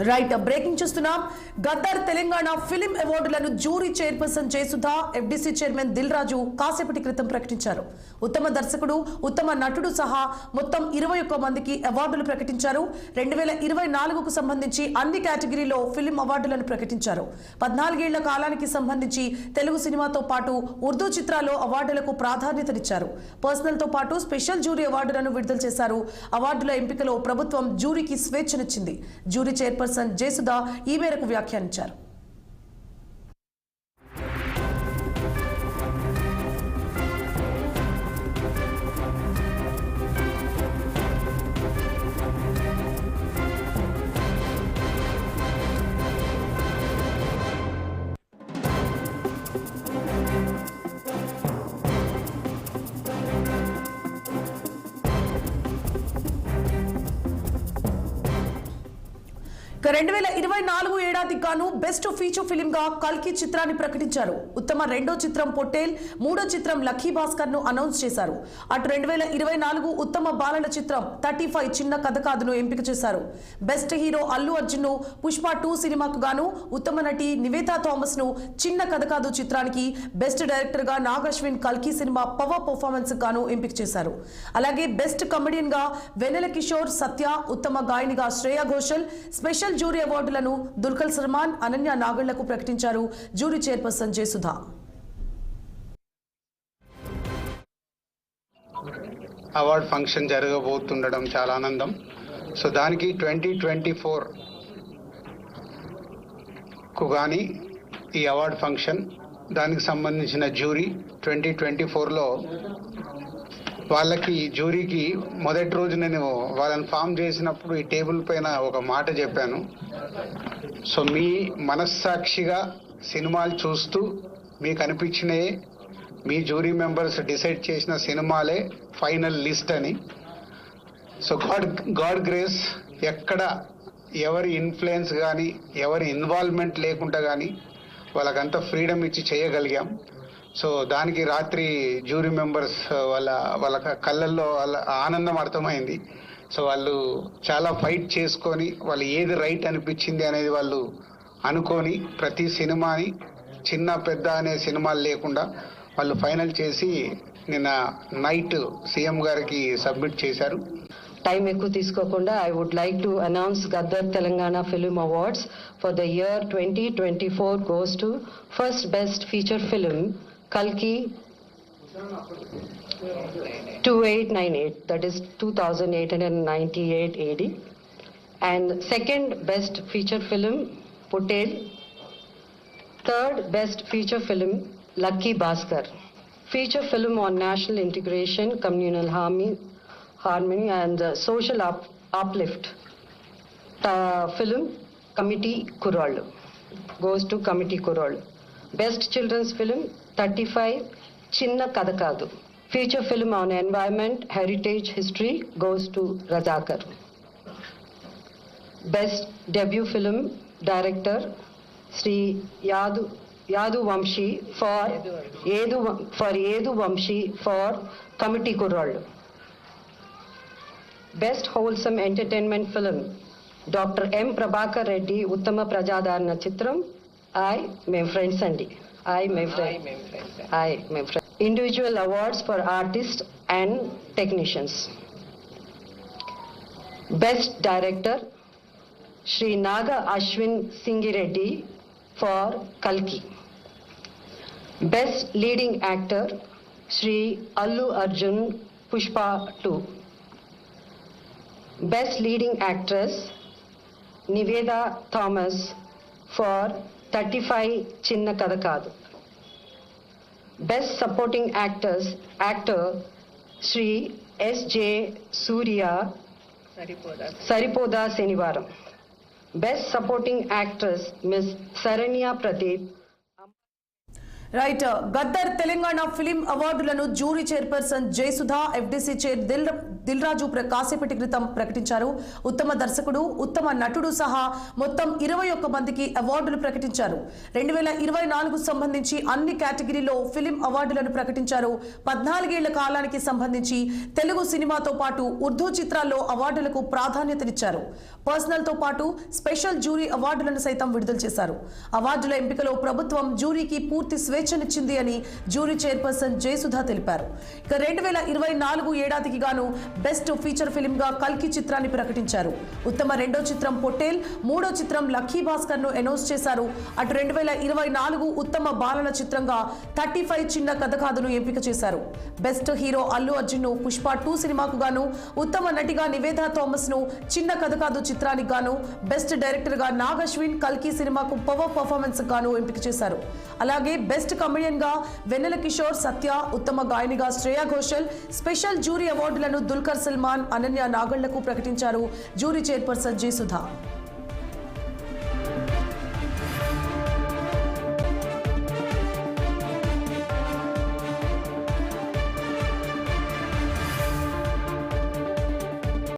Right breaking చూస్తున్నాం. Gaddar Telangana film అవార్డులను jury chairperson Jayasudha, FDC chairman Dil Raju కాసేపటి క్రితం ప్రకటించారు. ఉత్తమ దర్శకుడు, ఉత్తమ నటుడు సహా మొత్తం 21 మందికి అవార్డులు ప్రకటించారు. 2024కు సంబంధించి అన్ని కేటగిరీలో ఫిలిం అవార్డులను ప్రకటించారు. 14 ఏళ్ల కాలానికి సంబంధించి తెలుగు సినిమాతో పాటు ఉర్దూ చిత్రాల్లో అవార్డులకు ప్రాధాన్యతనిచ్చారు. పర్సనల్ తో పాటు స్పెషల్ జ్యూరీ అవార్డులను విడుదల చేశారు. అవార్డుల ఎంపికలో ప్రభుత్వం జ్యూరీకి స్వేచ్ఛనిచ్చింది. జ్యూరీ చైర్పర్సన్ జయసుధ ఈ మేరకు వ్యాఖ్యానించారు. ఇక 2024 ఏడాదికి గాను బెస్ట్ ఫీచర్ ఫిలిం గా కల్కి చిత్రాన్ని ప్రకటించారు. ఉత్తమ రెండో చిత్రం పొట్టేల్, మూడో చిత్రం లక్కీ భాస్కర్ ను అనౌన్స్ చేశారు. అటు 2024 ఉత్తమ బాలల చిత్రం 35 చిన్న కథ కాదును ఎంపిక చేశారు. బెస్ట్ హీరో అల్లు అర్జున్ ను పుష్ప 2 సినిమాకు గాను, ఉత్తమ నటి నివేతా థామస్ ను చిన్న కథ కాదు చిత్రానికి, బెస్ట్ డైరెక్టర్ గా నాగ్ అశ్విన్ కల్కి సినిమా పవర్ పర్ఫార్మెన్స్ గాను ఎంపిక చేశారు. అలాగే బెస్ట్ కమెడియన్ గా వెన్నెల కిషోర్, సత్య, ఉత్తమ గాయనిగా శ్రేయా ఘోషల్, స్పెషల్ జ్యూరీ అవార్డులను దుల్కర్ సల్మాన్, అనన్య నాగళ్లకు ప్రకటించారు jury chairperson Jayasudha. Award function జరగబోతుండడం చాలా ఆనందం. సో దానికి 2024 కు కానీ ఈ అవార్డ్ ఫంక్షన్, దానికి సంబంధించిన జ్యూరీ 2024లో వాళ్ళకి జ్యూరీకి మొదటి రోజు నేను వాళ్ళని ఫామ్ చేసినప్పుడు ఈ టేబుల్ పైన ఒక మాట చెప్పాను. సో మీ మనస్సాక్షిగా సినిమాలు చూస్తూ మీకు అనిపించినయే, మీ జ్యూరీ మెంబర్స్ డిసైడ్ చేసిన సినిమాలే ఫైనల్ లిస్ట్ అని. సో గాడ్ గ్రేస్, ఎక్కడ ఎవరి ఇన్ఫ్లుయెన్స్ కానీ ఎవరి ఇన్వాల్వ్మెంట్ లేకుండా కానీ వాళ్ళకంతా ఫ్రీడమ్ ఇచ్చి చేయగలిగాం. సో దానికి రాత్రి జ్యూరీ మెంబర్స్ వాళ్ళ కళ్ళల్లో వాళ్ళ ఆనందం అర్థమైంది. సో వాళ్ళు చాలా ఫైట్ చేసుకొని వాళ్ళు ఏది రైట్ అనిపించింది అనేది వాళ్ళు అనుకొని ప్రతి సినిమాని చిన్న పెద్ద అనే సినిమాలు లేకుండా వాళ్ళు ఫైనల్ చేసి నిన్న నైట్ సీఎం గారికి సబ్మిట్ చేశారు. టైం ఎక్కువ తీసుకోకుండా I would like to announce Gaddar Telangana film awards for the year 2024 goes to first best feature film Kalki 2898, that is 2898 AD, and second best feature film Potel, third best feature film Lucky Bhaskar, feature film on national integration, communal harmony and social uplift, film Committee Kural goes to Committee Kural. Best children's film 35 Chinna Kadakadu, feature film on environment, heritage, history goes to Razakar. Best debut film director Sri Yadu Vamshi for Yedu Vamshi for Committee Kural. Best wholesome entertainment film Dr. M. Prabhakar Reddy Uttama Prajadarana Chitram I my friends Andi. Individual awards for artists and technicians. Best director Sri Naga Ashwin Singireddy for Kalki. Best leading actor Sri Allu Arjun Pushpa 2. Best leading actress Nivedha Thomas for 35 Chinna Kadakadu. Best supporting actor Sri S.J. Surya Saripoda Senivaram. Best supporting actress Ms. Saranya Pradeep. Right Gaddar Telangana film అవార్డులను jury chairperson Jayasudha, FDC chair Dil Raju కాసేపటి క్రితం ప్రకటించారు. ఉత్తమ దర్శకుడు, ఉత్తమ నటుడు సహా మొత్తం 21 మందికి అవార్డులు ప్రకటించారు. 2024 సంబంధించి అన్ని కేటగిరీలో ఫిలిం అవార్డులను ప్రకటించారు. 14 ఏళ్ల కాలానికి సంబంధించి తెలుగు సినిమాతో పాటు ఉర్దూ చిత్రాల్లో అవార్డులకు ప్రాధాన్యతనిచ్చారు. పర్సనల్ తో పాటు స్పెషల్ జ్యూరీ అవార్డులను సైతం విడుదల చేశారు. అవార్డుల ఎంపికలో ప్రభుత్వం జ్యూరీకి పూర్తి స్వేచ్ఛనిచ్చింది అని జ్యూరీ చైర్పర్సన్ జయసుధా తెలిపారు. ఇక 2024 ఏడాదికి గాను బెస్ట్ ఫీచర్ ఫిలిం గా కల్కి చిత్రాన్ని ప్రకటించారు. ఉత్తమ రెండో చిత్రం పొట్టేల్, మూడో చిత్రం లక్కీ భాస్కర్ ను అనౌన్స్ చేశారు. అటు 2024 ఉత్తమ బాలల చిత్రంగా 35 చిన్న కథ కాదును ఎంపిక చేశారు. బెస్ట్ హీరో అల్లు అర్జున్ ను పుష్ప 2 సినిమాకు గాను, ఉత్తమ నటిగా నివేదా థామస్ ను చిన్న కథ కాదు చిత్రానికి గాను, బెస్ట్ డైరెక్టర్ గా నాగ్ అశ్విన్ కల్కి సినిమాకు పవర్ పర్ఫార్మెన్స్ గాను ఎంపిక చేశారు. అలాగే బెస్ట్ కమెడియన్ గా వెన్నెల కిషోర్, సత్య, ఉత్తమ గాయనిగా శ్రేయా ఘోషల్, స్పెషల్ జ్యూరీ అవార్డులను దుల్కర్ సల్మాన్, అనన్య నాగళ్లకు ప్రకటించారు జ్యూరీ చైర్పర్సన్ జయసుధా.